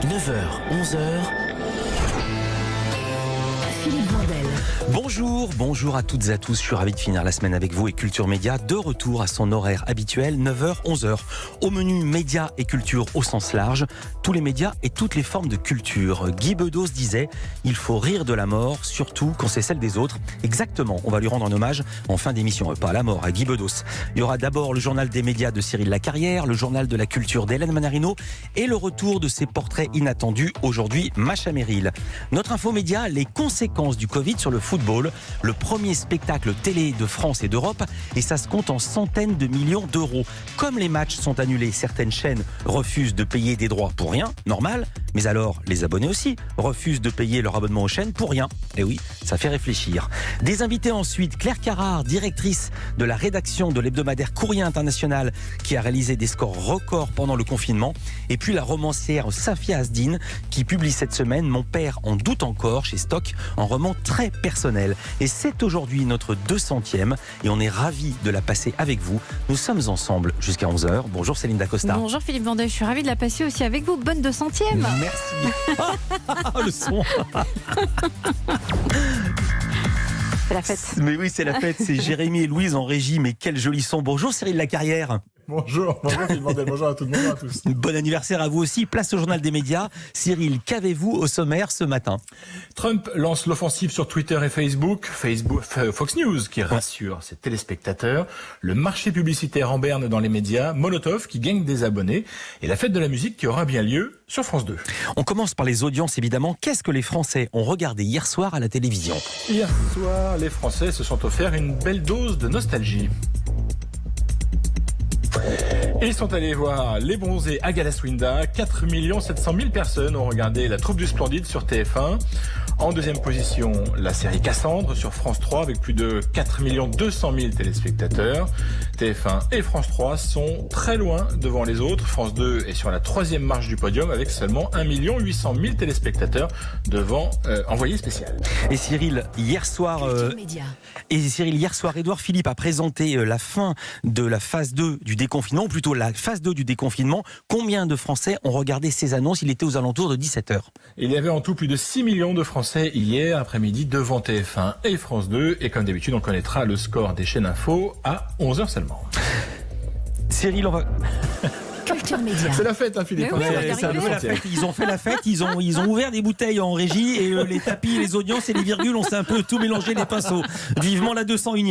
9h, 11h. Philippe Vandel. Bonjour à toutes et à tous. Je suis ravi de finir la semaine avec vous et Culture Média de retour à son horaire habituel, 9h, 11h. Au menu médias et culture au sens large, tous les médias et toutes les formes de culture. Guy Bedos disait « Il faut rire de la mort, surtout quand c'est celle des autres ». Exactement, on va lui rendre un hommage en fin d'émission. Pas à la mort, à Guy Bedos. Il y aura d'abord le journal des médias de Cyril Lacarrière, le journal de la culture d'Hélène Manarino et le retour de ses portraits inattendus. Aujourd'hui, Macha Merrill. Notre infomédia, les conséquences du Covid sur le football. Le premier spectacle télé de France et d'Europe, et ça se compte en centaines de millions d'euros. Comme les matchs sont annulés, certaines chaînes refusent de payer des droits pour rien, normal, mais alors les abonnés aussi refusent de payer leur abonnement aux chaînes pour rien. Et oui, ça fait réfléchir. Des invités ensuite, Claire Carrard, directrice de la rédaction de l'hebdomadaire Courrier International, qui a réalisé des scores records pendant le confinement, et puis la romancière Safia Asdine, qui publie cette semaine Mon père en doute encore chez Stock, un roman très personnel. Et c'est aujourd'hui notre 200e et on est ravis de la passer avec vous. Nous sommes ensemble jusqu'à 11h. Bonjour Céline Dacosta. Bonjour Philippe Vandel, je suis ravie de la passer aussi avec vous. Bonne 200e. Merci. Le son. C'est la fête. Mais oui, c'est la fête. C'est Jérémy et Louise en régie. Mais quel joli son. Bonjour Cyril Lacarrière. Bonjour Philippe Vandel, bonjour à tout le monde et à tous. Bon anniversaire à vous aussi. Place au journal des médias. Cyril, qu'avez-vous au sommaire ce matin? Trump lance l'offensive sur Twitter et Facebook. Fox News qui rassure ses téléspectateurs. Le marché publicitaire en berne dans les médias. Molotov qui gagne des abonnés. Et la fête de la musique qui aura bien lieu sur France 2. On commence par les audiences évidemment. Qu'est-ce que les Français ont regardé hier soir à la télévision? Hier soir, les Français se sont offerts une belle dose de nostalgie. Ils sont allés voir Les Bronzés à Galaswinda. 4 700 000 personnes ont regardé La Troupe du Splendide sur TF1. En deuxième position, la série Cassandre sur France 3 avec plus de 4 200 000 téléspectateurs. TF1 et France 3 sont très loin devant les autres. France 2 est sur la troisième marche du podium avec seulement 1 800 000 téléspectateurs devant Envoyé spécial. Et Cyril, hier soir, Édouard Philippe a présenté la fin de la phase 2 du déconfinement, ou plutôt la phase 2 du déconfinement. Combien de Français ont regardé ces annonces? Il était aux alentours de 17h. Il y avait en tout plus de 6 millions de Français hier après-midi devant TF1 et France 2. Et comme d'habitude, on connaîtra le score des chaînes info à 11h seulement. Cyril, on va... Culture Média. C'est la fête, hein, Philippe. Mais oui, la fête. Ils ont fait la fête, ils ont ouvert des bouteilles en régie et les tapis, les audiences et les virgules, on s'est un peu tout mélangé les pinceaux. Vivement la 201e.